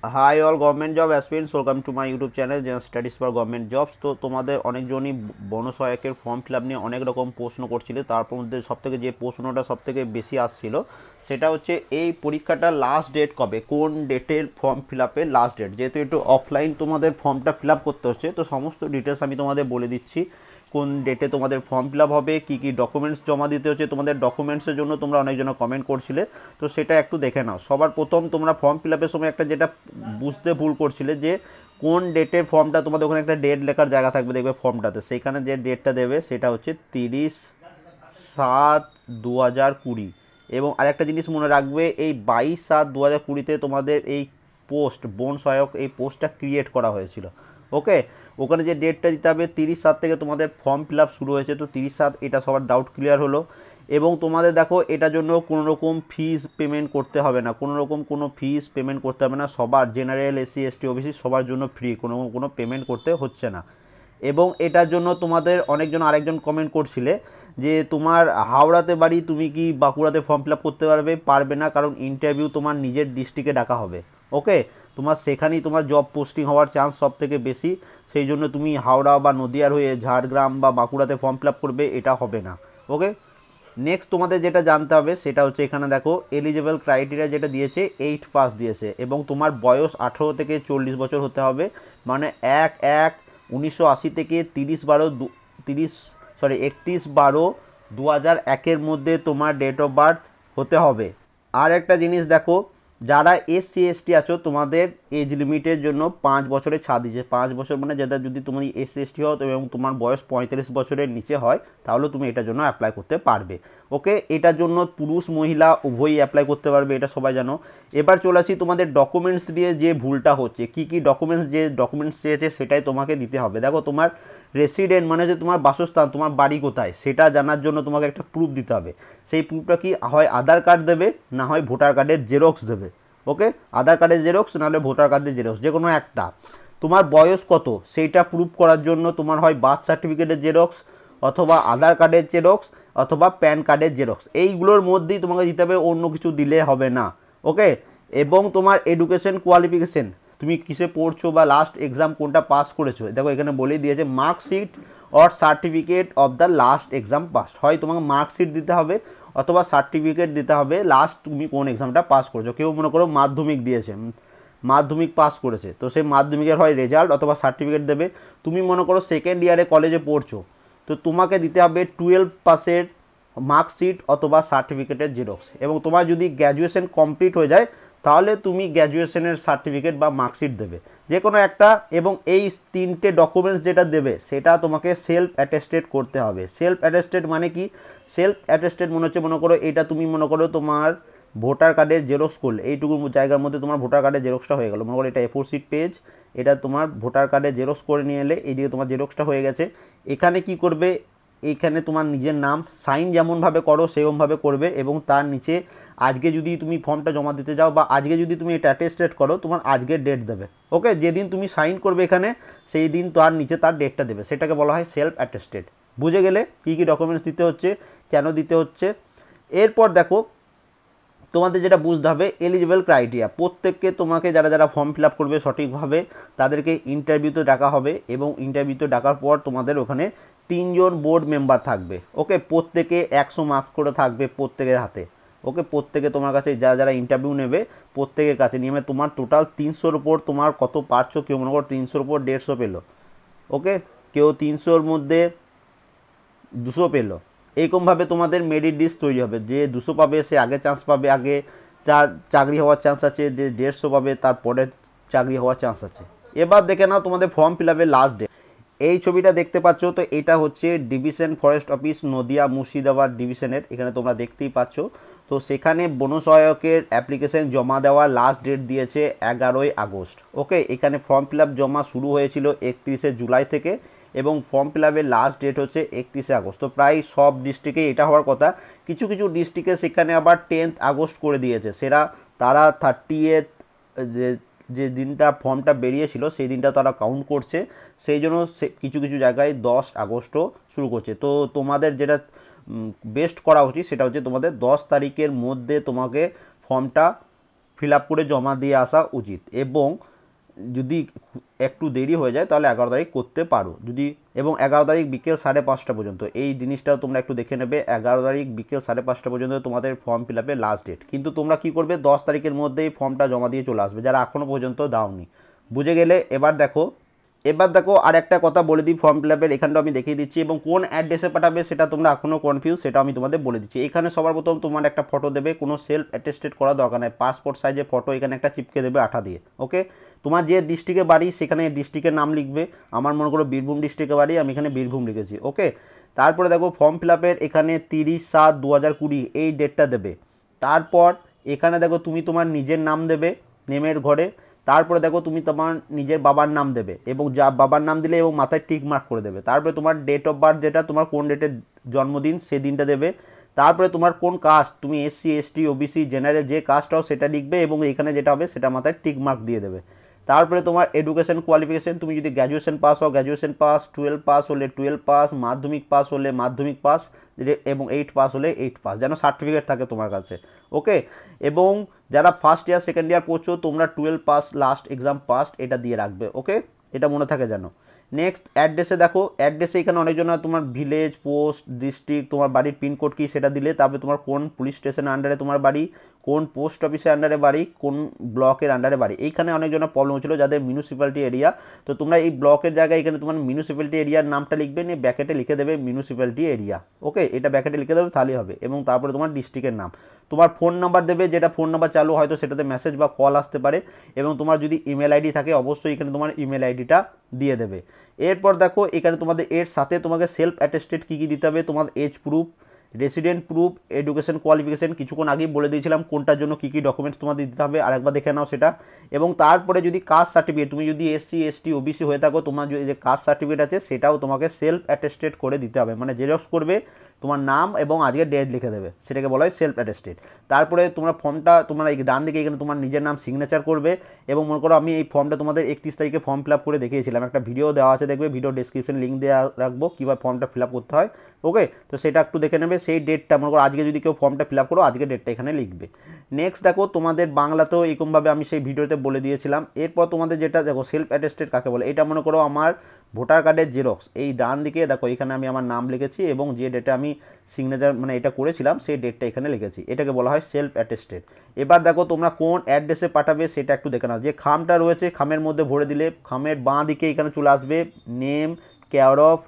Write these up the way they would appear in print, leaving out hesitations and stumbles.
High all government job aspirants, welcome to my YouTube channel Gen studies for government jobs. তো তোমাদের অনেকজনই বনসহায়কের form fill up নিয়ে অনেক রকম প্রশ্ন করছিলে। তার মধ্যে সবথেকে যে প্রশ্নটা সবথেকে বেশি আসছিল সেটা হচ্ছে এই পরীক্ষাটার লাস্ট ডেট কবে, কোন ডেটের ফর্ম ফিল আপের লাস্ট ডেট। যেহেতু একটু অফলাইন তোমাদের ফর্মটা ফিল আপ করতে হচ্ছে, তো সমস্ত ডিটেলস আমি তোমাদের বলে দিচ্ছি। কোন ডেটে তোমাদের ফর্ম ফিল আপ হবে, কী কী ডকুমেন্টস জমা দিতে হচ্ছে। তোমাদের ডকুমেন্টসের জন্য তোমরা অনেকজন কমেন্ট করছিলে, তো সেটা একটু দেখে নাও। সবার প্রথম তোমরা ফর্ম ফিল আপের সময় একটা যেটা বুঝতে ভুল করছিলে যে কোন ডেটে ফর্মটা, তোমাদের ওখানে একটা ডেট লেখার জায়গা থাকবে দেখবে ফর্মটাতে, সেইখানে যে ডেটটা দেবে সেটা হচ্ছে 30/7/2020। এবং আরেকটা জিনিস মনে রাখবে, এই 22/7/2020 তোমাদের এই পোস্ট বন সহায়ক এই পোস্টটা ক্রিয়েট করা হয়েছিল। ওকে, ওখানে যে ডেটটা দিতে হবে 30/7 থেকে তোমাদের ফর্ম ফিল আপ শুরু হয়েছে, তো 30/7 এটা সবার ডাউট ক্লিয়ার হলো। এবং তোমাদের দেখো এটার জন্য কোনো রকম ফিস পেমেন্ট করতে হবে না, কোনো ফিস পেমেন্ট করতে হবে না। সবার জেনারেল এসসি এসটি ওবিসি সবার জন্য ফ্রি, কোনো পেমেন্ট করতে হচ্ছে না। এবং এটার জন্য তোমাদের অনেকজন আরেকজন কমেন্ট করছিলে যে তোমার হাওড়াতে বাড়ি, তুমি কি বাঁকুড়াতে ফর্ম ফিল আপ করতে পারবে না, কারণ ইন্টারভিউ তোমার নিজের ডিস্ট্রিক্টে ডাকা হবে। ওকে, তোমার সেখানেই তোমার জব পোস্টিং হওয়ার চান্স সব থেকে বেশি। সেই জন্য তুমি হাওড়া বা নদিয়ার হয়ে ঝাড়গ্রাম বা বাঁকুড়াতে ফর্ম ফিল আপ করবে, এটা হবে না। ওকে, নেক্সট তোমাদের যেটা জানতে হবে সেটা হচ্ছে এখানে দেখো এলিজেবল ক্রাইটেরিয়া যেটা দিয়েছে 8 পাস দিয়েছে, এবং তোমার বয়স 18 থেকে 40 বছর হতে হবে। মানে 1/1/1980 থেকে 31/12/2001 মধ্যে তোমার ডেট অফ বার্থ হতে হবে। আর একটা জিনিস দেখো, যারা এসসি এসটি আছো তোমাদের এজ লিমিটের জন্য 5 বছরের ছাড় দিয়েছে। 5 বছর মানে যেটা, যদি তুমি এসসি এসটি হও এবং তোমার বয়স 35 বছরের নিচে হয় তাহলে তুমি এটার জন্য অ্যাপ্লাই করতে পারবে। ওকে, এটার জন্য পুরুষ মহিলা উভয়ই অ্যাপ্লাই করতে পারবে, এটা সবাই জানো। এবার চলে আসি তোমাদের ডকুমেন্টস দিয়ে যে ভুলটা হচ্ছে, কি কি ডকুমেন্টস, যে ডকুমেন্টস চেয়েছে সেটাই তোমাকে দিতে হবে। দেখো তোমার রেসিডেন্ট মানে যে তোমার বাসস্থান, তোমার বাড়ি কোথায় সেটা জানার জন্য তোমাকে একটা প্রুফ দিতে হবে। সেই প্রুফটা কি, হয় আধার কার্ড দেবে, না হয় ভোটার কার্ডের জেরক্স দেবে। ওকে, আধার কার্ডের জেরক্স নাহলে ভোটার কার্ডের জেরক্স, যে কোনো একটা। তোমার বয়স কত সেইটা প্রুফ করার জন্য তোমার হয় বার্থ সার্টিফিকেটের জেরক্স, অথবা আধার কার্ডের জেরক্স, অথবা প্যান কার্ডের জেরক্স। এইগুলোর মধ্যেই তোমাকে দিতে হবে, অন্য কিছু দিলে হবে না। ওকে, এবং তোমার এডুকেশন কোয়ালিফিকেশন, তুমি কিসে পড়ছো বা লাস্ট এক্সাম কোনটা পাস করেছো, দেখো এখানে বলেই দিয়েছে marksheet or certificate of the last exam pass. হয় তোমাকে মার্কশিট দিতে হবে অথবা সার্টিফিকেট দিতে হবে লাস্ট তুমি কোন এক্সামটা পাস করেছো। কেউ মনে করো মাধ্যমিক দিয়েছে, মাধ্যমিক পাস করেছে, তো সেই মাধ্যমিকের হয় রেজাল্ট অথবা সার্টিফিকেট দেবে। তুমি মনে করো সেকেন্ড ইয়ারে কলেজে পড়ছো, তো তোমাকে দিতে হবে 12 পাসের মার্কশিট অথবা সার্টিফিকেটের জেরক্স। এবং তোমার যদি গ্র্যাজুয়েশন কমপ্লিট হয়ে যায় তাহলে তুমি গ্র্যাজুয়েশনের সার্টিফিকেট বা মার্কশিট দেবে, যে কোনো একটা। এবং এই তিনটে ডকুমেন্টস যেটা দেবে সেটা তোমাকে সেলফ অ্যাটেস্টেড করতে হবে। সেলফ অ্যাটেস্টেড মানে কি, সেলফ অ্যাটেস্টেড মনে হচ্ছে, মনে করো এটা তুমি মনে করো তোমার ভোটার কার্ডের জেরক্স করলে, এইটুকু জায়গার মধ্যে তোমার ভোটার কার্ডের জেরক্সটা হয়ে গেল। মনে করো এটা A4 শিট পেজ, এটা তোমার ভোটার কার্ডের জেরক্স করে নিয়ে এলে, এইদিকে তোমার জেরক্সটা হয়ে গেছে। এখানে কি করবে, এইখানে তোমার নিজের নাম সাইন যেমনভাবে করো সেরকমভাবে করবে, এবং তার নিচে আজকে যদি তুমি ফর্মটা জমা দিতে যাও বা আজকে যদি তুমি এটা অ্যাটেস্টেড করো, তোমার আজকের ডেট দেবে। ওকে, যেদিন তুমি সাইন করবে এখানে সেই দিন তার নিচে তার ডেটটা দেবে, সেটাকে বলা হয় সেলফ অ্যাটেস্টেড। বুঝে গেলে কী কী ডকুমেন্টস দিতে হচ্ছে, কেন দিতে হচ্ছে। এরপর দেখো তোমাদের যেটা বুঝতে হবে এলিজিবল ক্রাইটেরিয়া, প্রত্যেককে তোমাকে যারা যারা ফর্ম ফিল আপ করবে সঠিকভাবে তাদেরকে ইন্টারভিউতে ডাকা হবে, এবং ইন্টারভিউতে ডাকার পর তোমাদের ওখানে 3জন বোর্ড মেম্বার থাকবে। ওকে, প্রত্যেকে 100 মার্কস করে থাকবে প্রত্যেকের হাতে। ওকে, প্রত্যেকে তোমার কাছে যারা যারা ইন্টারভিউ নেবে প্রত্যেকের কাছে নিয়মে তোমার টোটাল 300-র উপর তোমার কত পারছো, কেউ মনে করো 300-র উপর 150 পেলো। ওকে, কেউ 300-র মধ্যে 200 পেলো। এইরকমভাবে তোমাদের মেরিট লিস্ট তৈরি হবে, যে 200 পাবে সে আগে চান্স পাবে, আগে যার চাকরি হওয়ার চান্স আছে, যে 150 পাবে তারপরে চাকরি হওয়ার চান্স আছে। এবার দেখে নাও তোমাদের ফর্ম ফিল আপের লাস্ট ডেট। এই ছবিটা দেখতে পাচ্ছ, তো এটা হচ্ছে division forest office Nadia Murshidabad ডিভিশনের, এখানে তোমরা দেখতেই পাচ্ছ। তো সেখানে বনসহায়কের অ্যাপ্লিকেশন জমা দেওয়ার লাস্ট ডেট দিয়েছে 11ই আগস্ট। ওকে, এখানে ফর্ম ফিল আপ জমা শুরু হয়েছিল 31শে জুলাই থেকে, এবং ফর্ম ফিল আপের লাস্ট ডেট হচ্ছে 31শে আগস্ট। তো প্রায় সব ডিস্ট্রিক্টে এটা হওয়ার কথা, কিছু কিছু ডিস্ট্রিক্টে সেখানে আবার 10th আগস্ট করে দিয়েছে। তারা 30th যে যে দিনটা ফর্মটা বেরিয়েছিল সেই দিনটা তারা কাউন্ট করছে, সেই জন্য কিছু কিছু জায়গায় 10 আগস্টও শুরু করছে। তো তোমাদের যেটা বেস্ট করা উচিত সেটা হচ্ছে তোমাদের 10 তারিখের মধ্যে তোমাকে ফর্মটা ফিল আপ করে জমা দিয়ে আসা উচিত, এবং যদি একটু দেরি হয়ে যায় তাহলে 11 তারিখ করতে পারো যদি, এবং 11 তারিখ বিকেল 5:30 পর্যন্ত এই জিনিসটাও তোমরা একটু দেখে নেবে। 11 তারিখ বিকেল 5:30 পর্যন্ত তোমাদের ফর্ম ফিল আপের লাস্ট ডেট। কিন্তু তোমরা কী করবে, 10 তারিখের মধ্যেই ফর্মটা জমা দিয়ে চলে আসবে যারা এখনও পর্যন্ত দাওনি। বুঝে গেলে? এবার দেখো আর একটা কথা বলে দিই, ফর্ম ফিল আপের এখানটা আমি দেখিয়ে দিচ্ছি, এবং কোন অ্যাড্রেসে পাঠাবে সেটা তোমরা এখনও কনফিউজ, সেটা আমি তোমাদের বলে দিচ্ছি। এখানে সবার প্রথম তোমার একটা ফটো দেবে, কোনো সেলফ অ্যাটেস্টেড করা দরকার নেই, পাসপোর্ট সাইজে ফটো এখানে একটা চিপকে দেবে আঠা দিয়ে। ওকে, তোমার যে ডিস্ট্রিক্টে বাড়ি সেখানে ডিস্ট্রিক্টের নাম লিখবে। আমার মনে করো বীরভূম ডিস্ট্রিক্টে বাড়ি, আমি এখানে বীরভূম লিখেছি। ওকে, তারপরে দেখো ফর্ম ফিল আপের এখানে 30/7/2020 এই ডেটটা দেবে। তারপর এখানে দেখো তুমি তোমার নিজের নাম দেবে নেমের ঘরে। তারপরে দেখো তুমি তোমার নিজের বাবার নাম দেবে, এবং যা বাবার নাম দিলে এবং মাথায় টিক মার্ক করে দেবে। তারপরে তোমার ডেট অফ বার্থ, যেটা তোমার কোন ডেটের জন্মদিন সেই দিনটা দেবে। তারপরে তোমার কোন কাস্ট, তুমি SC ST OBC জেনারেল যে কাস্ট হও সেটা লিখবে, এবং এখানে যেটা হবে সেটা মাথায় টিক মার্ক দিয়ে দেবে। তারপরে তোমার এডুকেশন কোয়ালিফিকেশন, তুমি যদি গ্র্যাজুয়েশন পাস হও গ্র্যাজুয়েশন পাস, 12 পাস হলে 12 পাস, মাধ্যমিক পাস হলে মাধ্যমিক পাস, এবং 8 পাস হলে 8 পাস, যেন সার্টিফিকেট থাকে তোমার কাছে। ওকে, এবং যারা ফার্স্ট ইয়ার সেকেন্ড ইয়ার পড়ছো তোমরা 12 পাস লাস্ট এক্সাম পাস এটা দিয়ে রাখবে। ওকে, এটা মনে থাকে যেন। নেক্সট অ্যাড্রেসে দেখো, অ্যাড্রেসে এখানে অনেকজন তোমার ভিলেজ, পোস্ট, ডিস্ট্রিক্ট, তোমার বাড়ির পিনকোড কী সেটা দিলে। তারপরে তোমার কোন পুলিশ স্টেশনের আন্ডারে তোমার বাড়ি, কোন পোস্ট অফিসের আন্ডারে বাড়ি, কোন ব্লকের আন্ডারে বাড়ি। এইখানে অনেকজনের প্রবলেম হচ্ছিলো যাদের মিউনিসিপ্যালিটি এরিয়া, তো তোমরা এই ব্লকের জায়গায় এখানে তোমার মিউনিসিপ্যালিটি এরিয়ার নামটা লিখবে, নিয়ে ব্যাকেটে লিখে দেবে মিউনিসিপ্যালিটি এরিয়া। ওকে, এটা ব্যাকেটে লিখে দেবে তাহলেই হবে। এবং তারপরে তোমার ডিস্ট্রিক্টের নাম, তোমার ফোন নাম্বার দেবে, যেটা ফোন নাম্বার চালু হয়তো সেটাতে মেসেজ বা কল আসতে পারে, এবং তোমার যদি ইমেল আইডি থাকে অবশ্যই এখানে তোমার ইমেল আইডিটা দিয়ে দেবে। এরপর দেখো এখানে তোমাদের এর সাথে তোমাকে সেলফ অ্যাটেস্টেড কী কী দিতে হবে, তোমার age proof, resident proof, education qualification কিছুক্ষণ আগেই বলে দিয়েছিলাম কোনটার জন্য কী কী ডকুমেন্টস তোমাদের দিতে হবে, আরেকবার দেখে নাও সেটা। এবং তারপরে যদি কাস্ট সার্টিফিকেট, তুমি যদি SC ST OBC হয়ে থাকো, তোমার যে কাস্ট সার্টিফিকেট আছে সেটাও তোমাকে সেলফ অ্যাটেস্টেড করে দিতে হবে, মানে জেরক্স করবে, তোমার নাম এবং আজকে ডেট লিখে দেবে, সেটাকে বলা হয় সেলফ অ্যাটেস্টেড। তারপরে তোমরা ফর্মটা তোমার এই ডান দিকে এখানে তোমার নিজের নাম সিগনেচার করবে। এবং মনে করো আমি এই ফর্মটা তোমাদের 31 তারিখে ফর্ম ফিল আপ করে দেখিয়েছিলাম, একটা ভিডিও দেওয়া আছে দেখবে, ভিডিও ডেসক্রিপশন লিঙ্ক দেওয়া রাখবো কীভাবে ফর্মটা ফিল আপ করতে হয়। ওকে, তো সেটা একটু দেখে নেবে। সেই ডেটটা মনে করো আজকে যদি কেউ ফর্মটা ফিল আপ করো আজকে ডেটটা এখানে লিখবে। নেক্সট দেখো তোমাদের বাংলাতেও এরকমভাবে আমি সেই ভিডিওতে বলে দিয়েছিলাম। এরপর তোমাদের যেটা দেখো সেলফ অ্যাটেস্টেড কাকে বলে, এটা মনে করো আমার ভোটার কার্ডের জেরক্স, এই ডান দিকে দেখো এখানে আমি আমার নাম লিখেছি, এবং যে ডেটে আমি সিগনেচার মানে এটা করেছিলাম সেই ডেটটা এখানে লিখেছি, এটাকে বলা হয় সেলফ অ্যাটেস্টেড। এবার দেখো তোমরা কোন অ্যাড্রেসে পাঠাবে সেটা একটু দেখে নাও। যে খামটা রয়েছে খামের মধ্যে ভরে দিলে, খামের বাঁ দিকে এখানে চলে আসবে name, care of,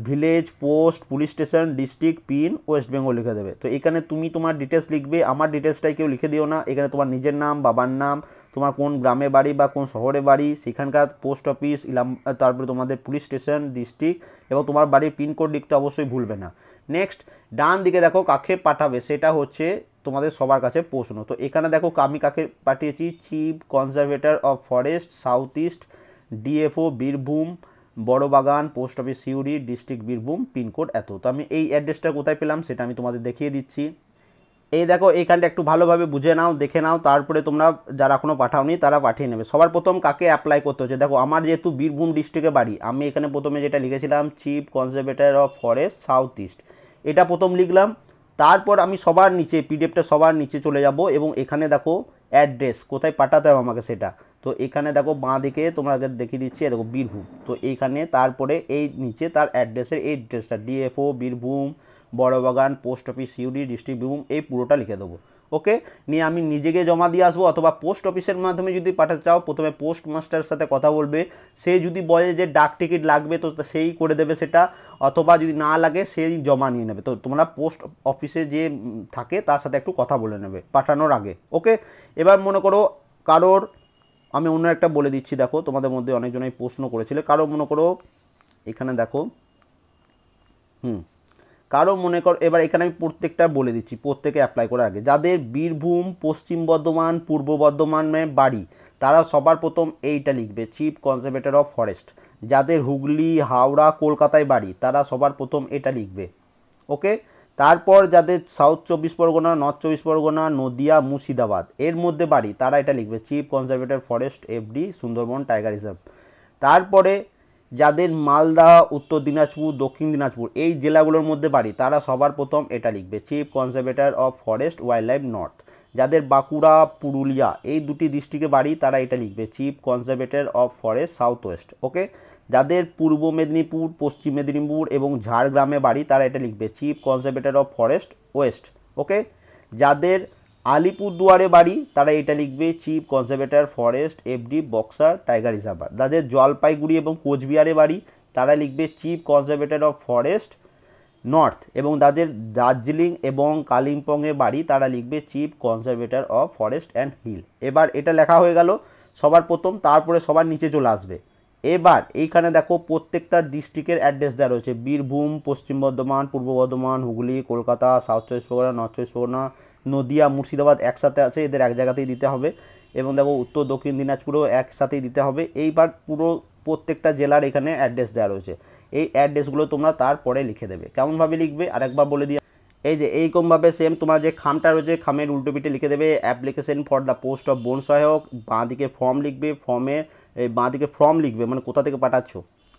village, post, police station, district, pin, West Bengal লিখে দেবে। তো এখানে তুমি তোমার ডিটেলস লিখবে, আমার ডিটেলসটাই কেউ লিখে দিও না। এখানে তোমার নিজের নাম, বাবার নাম, তোমার কোন গ্রামে বাড়ি বা কোন শহরে বাড়ি, সেখানকার পোস্ট অফিস, তারপরে তোমাদের পুলিশ স্টেশন, ডিস্ট্রিক্ট, এবং তোমার বাড়ির পিনকোড লিখতে অবশ্যই ভুলবে না। নেক্সট ডান দিকে দেখো কাকে পাঠাবে, সেটা হচ্ছে তোমাদের সবার কাছে প্রশ্ন। তো এখানে দেখো আমি কাকে পাঠিয়েছি, chief conservator of forest south east, DFO Birbhum, Bara Bagan, post office Suri, district Birbhum, pincode এত। তো আমি এই অ্যাড্রেসটা কোথায় পেলাম সেটা আমি তোমাদের দেখিয়ে দিচ্ছি। এই দেখো এইখানটা একটু ভালোভাবে বুঝে নাও, দেখে নাও, তারপরে তোমরা যারা এখনও পাঠাওনি তারা পাঠিয়ে নেবে। সবার প্রথম কাকে অ্যাপ্লাই করতে হচ্ছে, দেখো আমার যেহেতু বীরভূম ডিস্ট্রিক্টে বাড়ি, আমি এখানে প্রথমে যেটা লিখেছিলাম chief conservator of forest south east, এটা প্রথম লিখলাম। তারপর আমি সবার নিচে পিডিএফটা সবার নিচে চলে যাব, এবং এখানে দেখো অ্যাড্রেস কোথায় পাঠাতে হবে আমাকে সেটা। তো এখানে দেখো বাঁ দিকে তোমাকে দেখিয়ে দিচ্ছি, দেখো বীরভূম, তো এইখানে তারপরে এই নিচে তার অ্যাড্রেসের এই ডিটেলসটা DFO Birbhum, Barabagan, post office Suri, district Birbhum, এই পুরোটা লিখে দেবো। ওকে, নিয়ে আমি নিজেকে জমা দিয়ে আসবো, অথবা পোস্ট অফিসের মাধ্যমে যদি পাঠাতে চাও প্রথমে পোস্ট মাস্টারের সাথে কথা বলবে, সে যদি বলে যে ডাক টিকিট লাগবে তো সেই করে দেবে সেটা, অথবা যদি না লাগে সেই জমা নিয়ে নেবে। তো তোমরা পোস্ট অফিসে যে থাকে তার সাথে একটু কথা বলে নেবে পাঠানোর আগে। ওকে, এবার মনে করো কারোর, আমি অন্য একটা বলে দিচ্ছি, দেখো তোমাদের মধ্যে অনেকজনই প্রশ্ন করেছিলে, কারো মনে করো এখানে দেখো কারো মনে কর, এবার এখানে আমি প্রত্যেকটা বলে দিচ্ছি প্রত্যেকে অ্যাপ্লাই করার আগে, যাদের বীরভূম, পশ্চিম বর্ধমান, পূর্ব বর্ধমানে বাড়ি তারা সবার প্রথম এইটা লিখবে চিফ কনজারভেটর অফ ফরেস্ট। যাদের হুগলি, হাওড়া, কলকাতায় বাড়ি তারা সবার প্রথম এটা লিখবে। ওকে, তারপর যাদের সাউথ 24 পরগনা, নর্থ 24 পরগনা, নদিয়া, মুর্শিদাবাদ এর মধ্যে বাড়ি তারা এটা লিখবে chief conservator forest FD Sundarban tiger reserve. তারপরে যাদের মালদা, উত্তর দিনাজপুর, দক্ষিণ দিনাজপুর এই জেলাগুলোর মধ্যে বাড়ি তারা সবার প্রথম এটা লিখবে chief conservator of forest wild life north. যাদের বাঁকুড়া পুরুলিয়া এই দুটি ডিস্ট্রিক্টে বাড়ি তারা এটা লিখবে chief conservator of forest south west. Okay, যাদের পূর্ব মেদিনীপুর, পশ্চিম মেদিনীপুর এবং ঝাড়গ্রামে বাড়ি তারা এটা লিখবে chief conservator of forest west. Okay, যাদের আলিপুরদুয়ারে বাড়ি তারা এটা লিখবে চিফ কনজারভেটর ফরেস্ট এফডি বক্সার টাইগার রিজার্ভ। যাদের জলপাইগুড়ি এবং কোচবিহারে বাড়ি তারা লিখবে chief conservator of forest north, এবং যাদের দার্জিলিং এবং কালিম্পংয়ে বাড়ি তারা লিখবে chief conservator of forest and hill. এবার এটা লেখা হয়ে গেল সবার প্রথম, তারপরে সবার নিচে চলে আসবে। এবার এইখানে দেখো প্রত্যেকটা ডিস্ট্রিক্টের অ্যাড্রেস দেওয়া রয়েছে, বীরভূম, পশ্চিম বর্ধমান, পূর্ব বর্ধমান, হুগলি, কলকাতা, সাউথ চব্বিশ পরগনা, নর্থ চব্বিশ পরগনা, নদিয়া, মুর্শিদাবাদ একসাথে আছে, এদের এক জায়গাতেই দিতে হবে। এবং দেখো উত্তর দক্ষিণ দিনাজপুরও একসাথেই দিতে হবে। এইবার পুরো প্রত্যেকটা জেলার এখানে অ্যাড্রেস দেওয়া রয়েছে, এই অ্যাড্রেসগুলো তোমরা তারপরে লিখে দেবে। কেমনভাবে লিখবে আরেকবার বলে দিই, এই যে এইরকমভাবে সেম তোমার যে খামটা রয়েছে খামের উল্টো পিঠে লিখে দেবে application for the post of বন সহায়ক, বাঁদিকে ফর্ম লিখবে, ফর্মে বাঁদিকে ফর্ম লিখবে মানে কোথা থেকে পাঠাচ্ছ।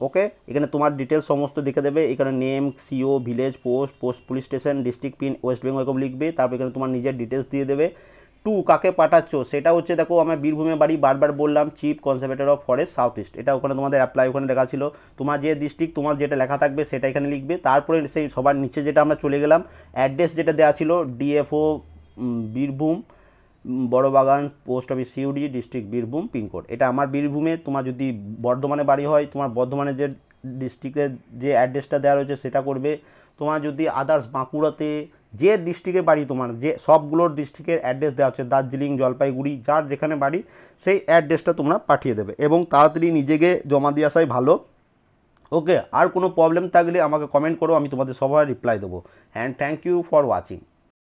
ওকে, এখানে তোমার ডিটেলস সমস্ত লিখে দেবে, এখানে name, C O, village, post, police station, district pin, West Bengal এরকম লিখবে। তারপর এখানে তোমার নিজের ডিটেলস দিয়ে দেবে। টু কাকে পাঠাচ্ছ সেটা হচ্ছে দেখো আমার বীরভূমে বাড়ি, বারবার বললাম chief conservator of forest south east, এটা ওখানে তোমাদের অ্যাপ্লাই ওখানে লেখা ছিল। তোমার যে ডিস্ট্রিক্ট তোমার যেটা লেখা থাকবে সেটা এখানে লিখবে। তারপরে সেই সবার নিচে যেটা আমরা চলে গেলাম অ্যাড্রেস যেটা দেওয়া ছিল DFO Birbhum, Barabagan, post office Suri, district Birbhum, pincode, এটা আমার বীরভূমে। তোমার যদি বর্ধমানে বাড়ি হয় তোমার বর্ধমানের যে ডিস্ট্রিক্টের যে অ্যাড্রেসটা দেওয়া রয়েছে সেটা করবে। তোমার যদি আদার্স বাঁকুড়াতে যে ডিস্ট্রিক্টে বাড়ি তোমার যে সবগুলোর ডিস্ট্রিক্টের অ্যাড্রেস দেওয়া হচ্ছে, দার্জিলিং, জলপাইগুড়ি যার যেখানে বাড়ি সেই অ্যাড্রেসটা তোমরা পাঠিয়ে দেবে এবং তাড়াতাড়ি নিজেকে জমা দিয়ে আসাই ভালো। ওকে, আর কোনো প্রবলেম থাকলে আমাকে কমেন্ট করো, আমি তোমাদের সবার রিপ্লাই দেবো। And thank you for watching.